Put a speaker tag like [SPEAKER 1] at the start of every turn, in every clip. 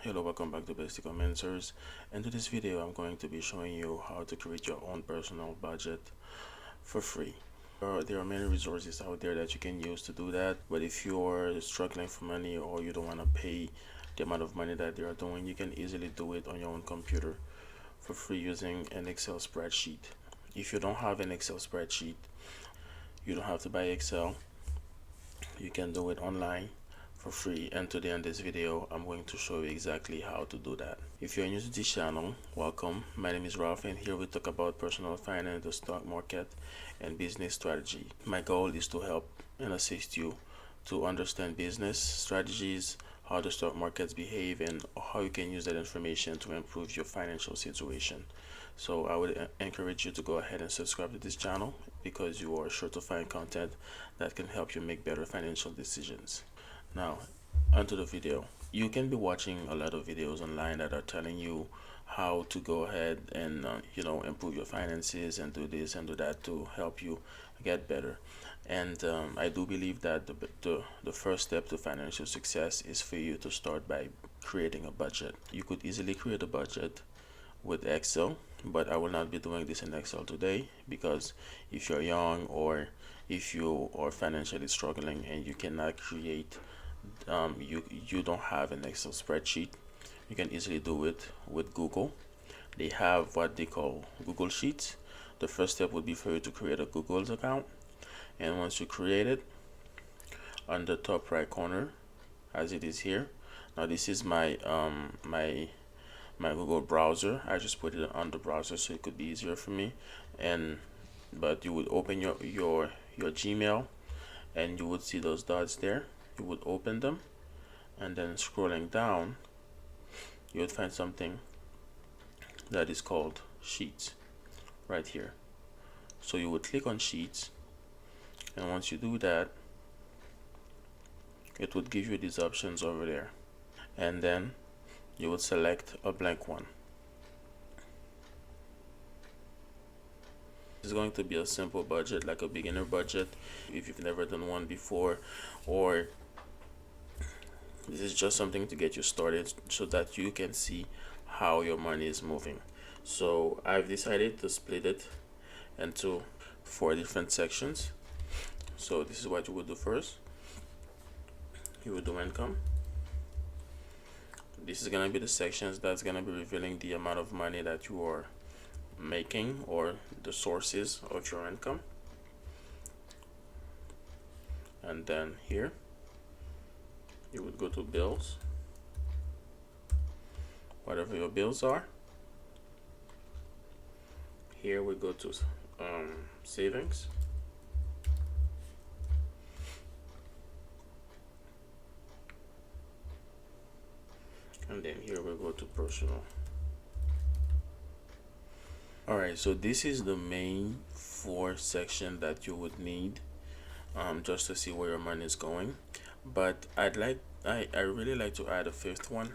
[SPEAKER 1] Hello, welcome back to Basic Answers. In today's video, I'm going to be showing you how to create your own personal budget for free. There are many resources out there that you can use to do that, but if you're struggling for money or you don't want to pay the amount of money that they are doing, you can easily do it on your own computer for free using an Excel spreadsheet. If you don't have an Excel spreadsheet, you don't have to buy Excel. You can do it online for free, and today in this video I'm going to show you exactly how to do that. If you're new to this channel, welcome. My name is Ralph and here we talk about personal finance, the stock market, and business strategy. My goal is to help and assist you to understand business strategies, how the stock markets behave, and how you can use that information to improve your financial situation. So I would encourage you to go ahead and subscribe to this channel because you are sure to find content that can help you make better financial decisions. Now, onto the video. You can be watching a lot of videos online that are telling you how to go ahead and improve your finances and do this and do that to help you get better. And I do believe that the first step to financial success is for you to start by creating a budget. You could easily create a budget with Excel, but I will not be doing this in Excel today because if you're young or if you are financially struggling and you cannot create you don't have an Excel spreadsheet, you can easily do it with Google. They have what they call Google Sheets. The first step would be for you to create a Google's account, and once you create it, on the top right corner, as it is here, now this is my my Google browser. I just put it on the browser so it could be easier for me. And but you would open your Gmail, and you would see those dots there. You would open them, and then scrolling down you would find something that is called Sheets right here. So you would click on Sheets, and once you do that, it would give you these options over there, and then you would select a blank one. It's going to be a simple budget, like a beginner budget if you've never done one before, or this is just something to get you started so that you can see how your money is moving. So I've decided to split it into 4 different sections. So this is what you would do first. You would do income. This is going to be the sections that's going to be revealing the amount of money that you are making or the sources of your income. And then here you would go to bills, whatever your bills are. Here we go to savings. And then here we go to personal. Alright, so this is the main 4 section that you would need just to see where your money is going. But I really like to add a 5th one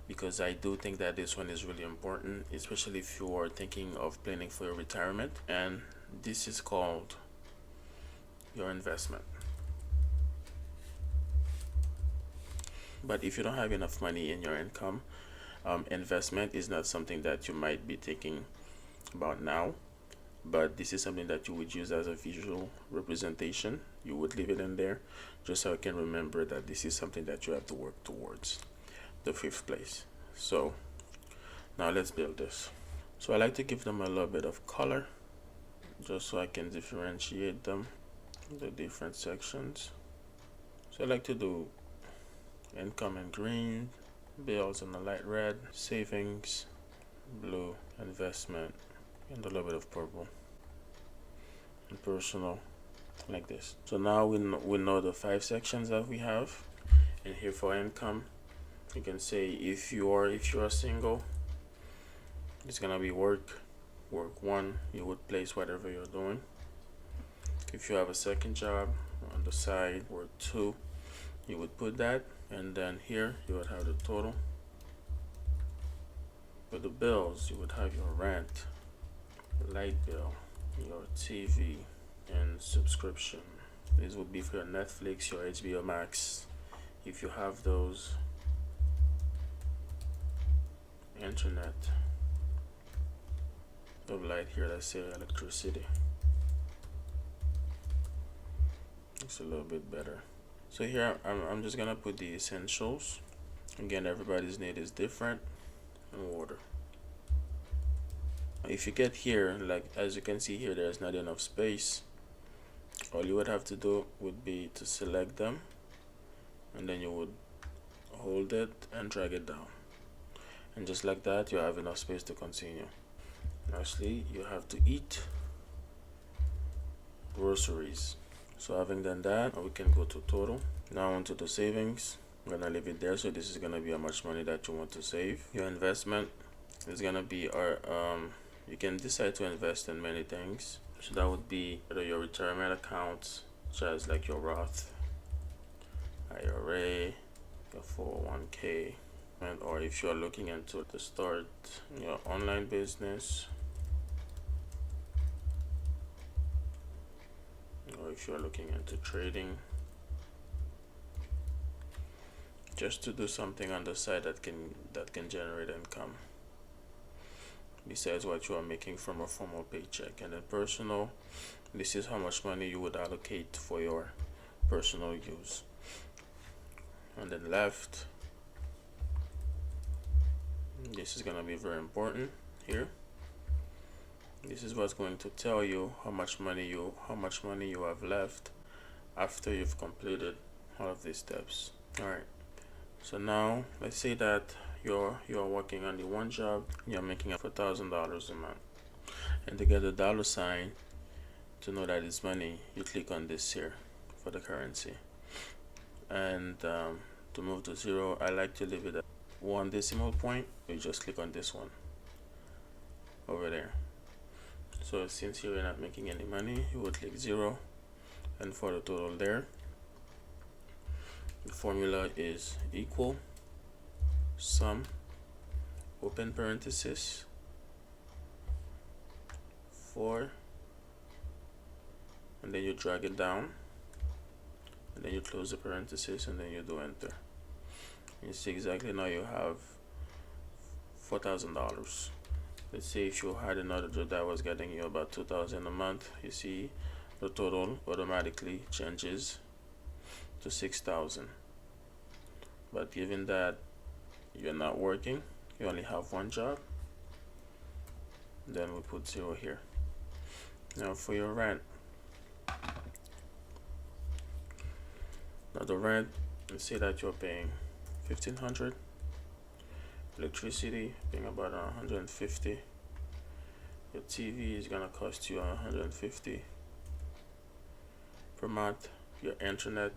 [SPEAKER 1] because I do think that this one is really important, especially if you are thinking of planning for your retirement, and this is called your investment. But if you don't have enough money in your income, investment is not something that you might be thinking about now, but this is something that you would use as a visual representation. You would leave it in there just so I can remember that this is something that you have to work towards, the 5th place. So now let's build this. So I like to give them a little bit of color just so I can differentiate them, the different sections. So I like to do income in green, bills in the light red, savings blue, investment and a little bit of purple, and personal like this. So now we know the 5 sections that we have. And here for income, you can say if you are single, it's gonna be work 1. You would place whatever you're doing. If you have a second job on the side, work 2, you would put that, and then here you would have the total. For the bills, you would have your rent, light bill, your TV, and subscription. This would be for your Netflix, your HBO Max, if you have those. internet of light here. Let's say electricity. It's a little bit better. So here I'm just gonna put the essentials. Again, everybody's need is different. And water. If you get here, like as you can see here, there's not enough space. All you would have to do would be to select them, and then you would hold it and drag it down, and just like that you have enough space to continue. Lastly, you have to eat groceries. So having done that, we can go to total. Now onto the savings. I'm gonna leave it there. So this is gonna be how much money that you want to save. Your investment is gonna be you can decide to invest in many things. So that would be either your retirement accounts, such as like your Roth IRA, your 401k, and or if you're looking into to start your online business, or if you're looking into trading, just to do something on the side that can generate income besides what you are making from a formal paycheck. And then personal, this is how much money you would allocate for your personal use. And then left, this is going to be very important here. This is what's going to tell you how much money you have left after you've completed all of these steps. All right, so now let's say that you're working on the one job, you're making $4,000 a month, and to get the dollar sign to know that it's money, you click on this here for the currency. And to move to zero, I like to leave it at 1 decimal point. You just click on this one over there. So since you're not making any money, you would click 0, and for the total there, the formula is equal sum, open parenthesis, 4, and then you drag it down, and then you close the parenthesis, and then you do enter. You see exactly now you have $4,000. Let's say if you had another job that was getting you about $2,000 a month, you see the total automatically changes to $6,000. But given that you're not working, you only have one job, then we put 0 here. Now for your rent, now the rent, let's say that you're paying $1,500, electricity paying about $150, your TV is gonna cost you $150 per month, your internet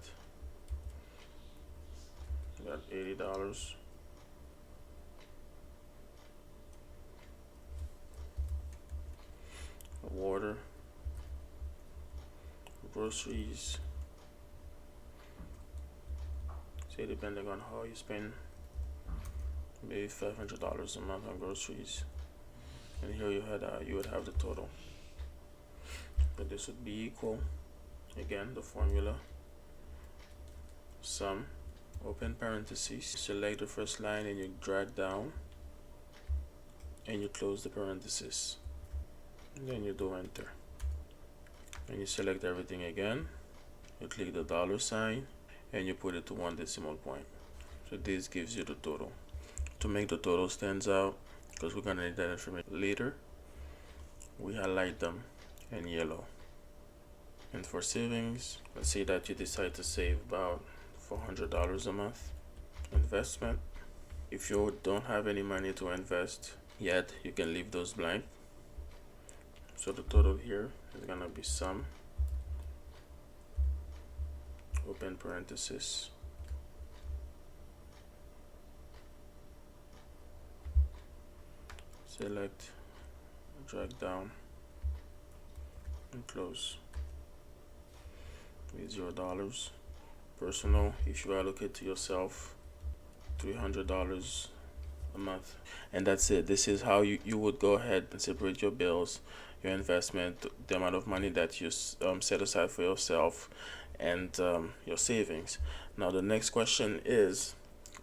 [SPEAKER 1] about $80, water, groceries, say depending on how you spend, maybe $500 a month on groceries. And here you would have the total. But this would be equal, again the formula, sum, open parentheses, select the first line and you drag down and you close the parenthesis, and then you do enter, and you select everything again, you click the dollar sign and you put it to 1 decimal point. So this gives you the total. To make the total stands out, because we're gonna need that information later, we highlight them in yellow. And for savings, let's say that you decide to save about $400 a month. Investment, if you don't have any money to invest yet, you can leave those blank. So the total here is gonna be sum, open parenthesis, select, drag down and close with $0. Personal, if you allocate to yourself $300 a month, and that's it. This is how you would go ahead and separate your bills, your investment, the amount of money that you set aside for yourself, and your savings. Now the next question is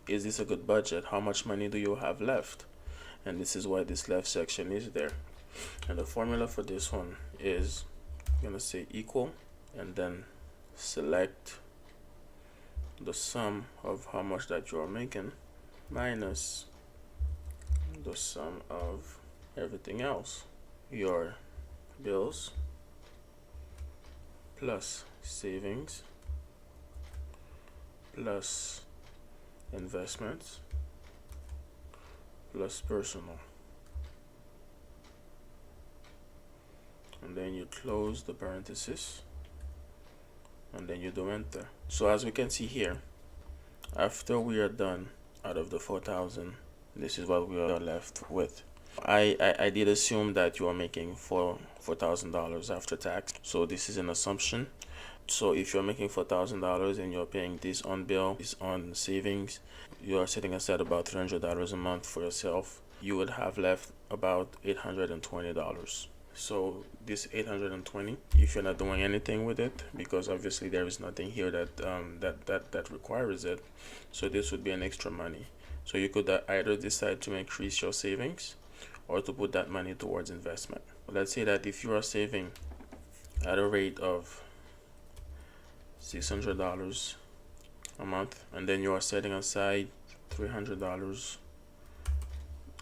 [SPEAKER 1] this a good budget? How much money do you have left? and this is why this left section is there. And the formula for this one is I'm gonna say equal, and then select the sum of how much that you are making minus the sum of everything else, your bills plus savings plus investments plus personal, and then you close the parenthesis and then you do enter. So as we can see here, after we are done out of the 4,000, this is what we are left with. I did assume that you are making $4,000 after tax, so this is an assumption. So if you're making $4,000 and you're paying this on bill, this on savings, you are setting aside about $300 a month for yourself, you would have left about $820. So this 820, if you're not doing anything with it, because obviously there is nothing here that requires it, so this would be an extra money. So you could either decide to increase your savings or to put that money towards investment. Let's say that if you are saving at a rate of $600 a month, and then you are setting aside $300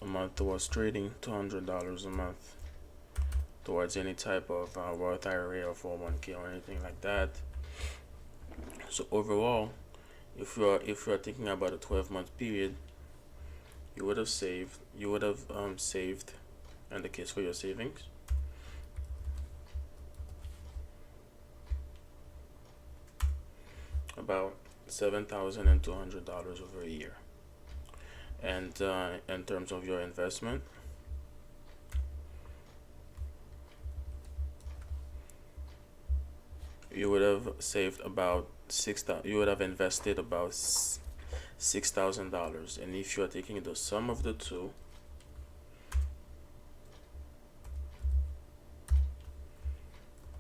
[SPEAKER 1] a month towards trading, $200 a month towards any type of Roth IRA or 401k or anything like that. So overall, if you are thinking about a 12-month period, you would have saved in the case for your savings, about $7,200 over a year. And in terms of your investment, you would have saved about you would have invested about $6,000. And if you are taking the sum of the two,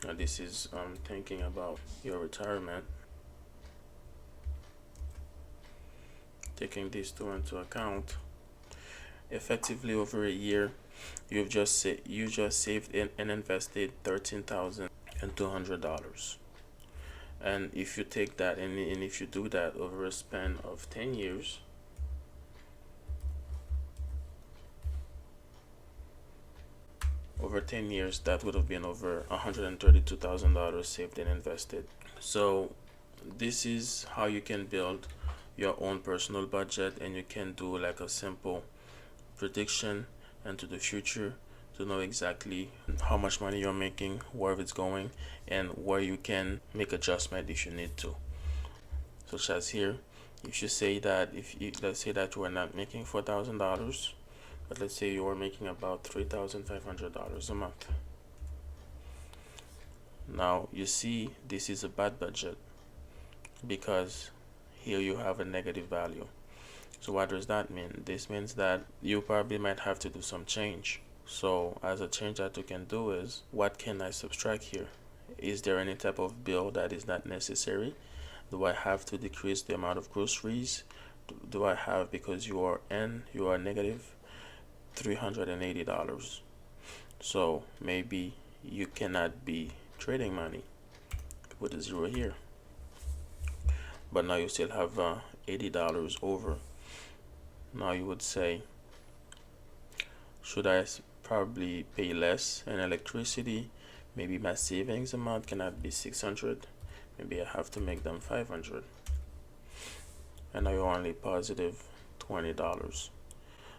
[SPEAKER 1] and this is thinking about your retirement, taking these two into account, effectively over a year, you just saved and invested $13,200. And if you take that and if you do that over a span of 10 years, that would have been over $132,000 saved and invested. So this is how you can build your own personal budget, and you can do like a simple prediction into the future to know exactly how much money you're making, where it's going, and where you can make adjustment if you need to. Such as here, if you say that let's say that you are not making $4,000, but let's say you are making about $3,500 a month. Now you see this is a bad budget because here you have a negative value. So what does that mean? This means that you probably might have to do some change. So as a change that you can do is, what can I subtract here? Is there any type of bill that is not necessary? Do I have to decrease the amount of groceries? Do I have, because you are negative $380? So maybe you cannot be trading money. Put a zero here. But now you still have $80 over. Now you would say, should I probably pay less in electricity? Maybe my savings amount cannot be 600. Maybe I have to make them 500. And now you're only positive $20.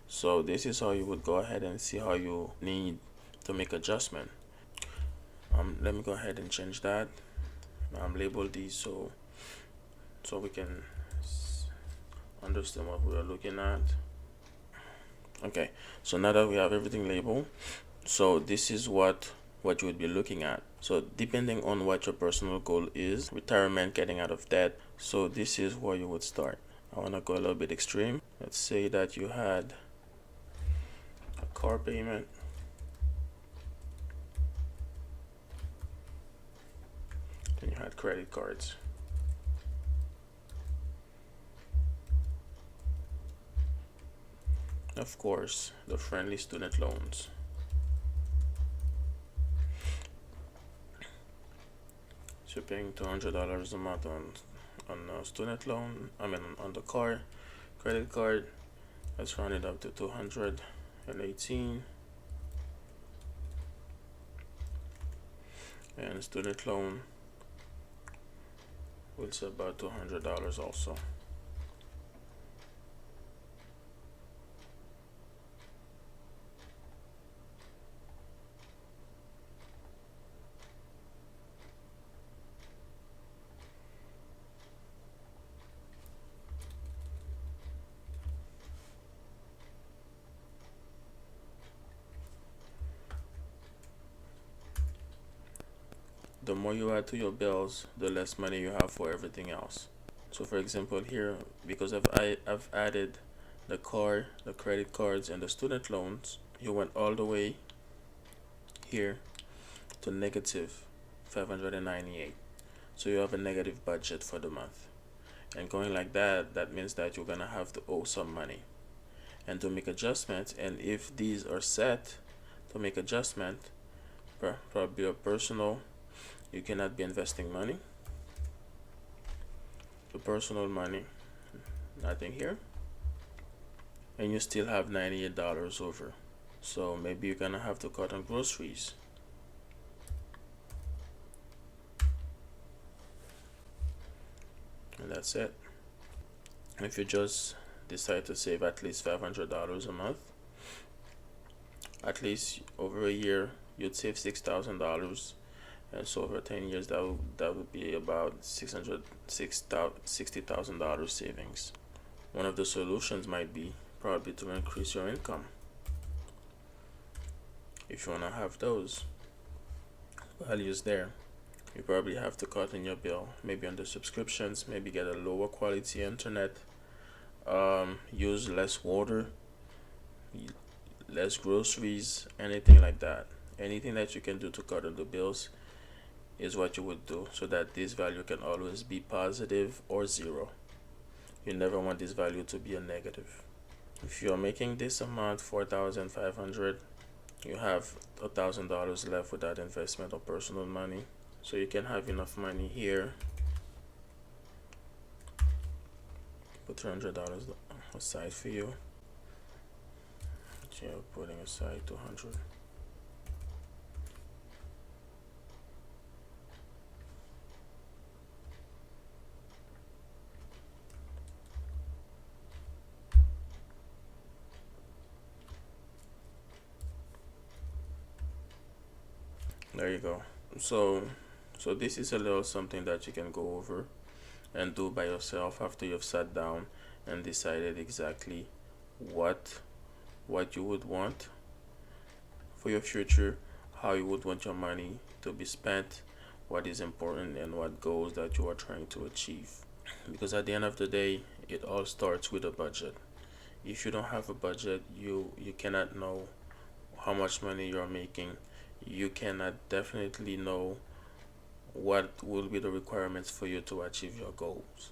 [SPEAKER 1] So this is how you would go ahead and see how you need to make adjustment. Let me go ahead and change that. Label these so we can understand what we are looking at. Okay, so now that we have everything labeled, so this is what you would be looking at. So depending on what your personal goal is, retirement, getting out of debt, so this is where you would start. I want to go a little bit extreme. Let's say that you had a car payment, and you had credit cards. Of course, the friendly student loans. So you're paying $200 a month on a student loan. I mean, on the credit card. Let's round it up to 218. And student loan, it's about $200 also. The more you add to your bills, the less money you have for everything else. So for example here, because I've added the car, the credit cards, and the student loans, you went all the way here to negative 598. So you have a negative budget for the month. And going like that, that means that you're gonna have to owe some money. And to make adjustments, and if these are set to make adjustment, probably your personal, you cannot be investing money. The personal money, nothing here. And you still have $98 over. So maybe you're gonna have to cut on groceries. And that's it. If you just decide to save at least $500 a month, at least over a year, you'd save $6,000. And so over 10 years, that would be about $60,000 savings. One of the solutions might be probably to increase your income. If you want to have those values there, you probably have to cut in your bill, maybe on the subscriptions, maybe get a lower quality internet, use less water, less groceries, anything like that. Anything that you can do to cut on the bills is what you would do, so that this value can always be positive or zero. You never want this value to be a negative. If you're making this amount, 4,500, you have $1,000 left without investment or personal money. So you can have enough money here. Put $300 aside for you. So you're putting aside 200. There you go. So this is a little something that you can go over and do by yourself after you've sat down and decided exactly what you would want for your future, how you would want your money to be spent, what is important, and what goals that you are trying to achieve. Because at the end of the day, it all starts with a budget. If you don't have a budget, you cannot know how much money you're making. You cannot definitely know what will be the requirements for you to achieve your goals.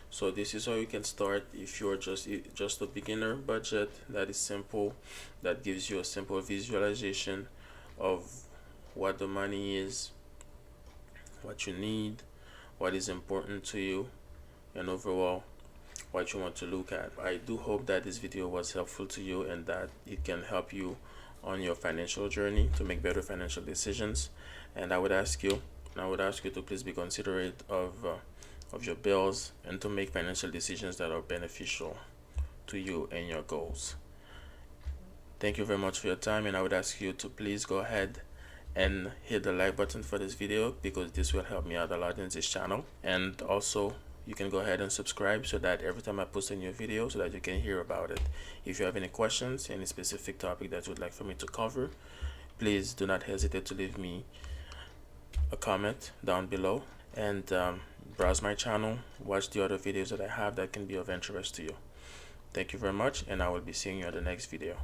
[SPEAKER 1] So this is how you can start. If you're just a beginner budget that is simple, that gives you a simple visualization of what the money is, what you need, what is important to you, and overall what you want to look at. I do hope that this video was helpful to you and that it can help you on your financial journey to make better financial decisions. And I would ask you to please be considerate of your bills and to make financial decisions that are beneficial to you and your goals. Thank you very much for your time, and I would ask you to please go ahead and hit the like button for this video, because this will help me out a lot in this channel. And also, you can go ahead and subscribe so that every time I post a new video, so that you can hear about it. If you have any questions, any specific topic that you would like for me to cover, please do not hesitate to leave me a comment down below, and browse my channel, watch the other videos that I have that can be of interest to you. Thank you very much, and I will be seeing you in the next video.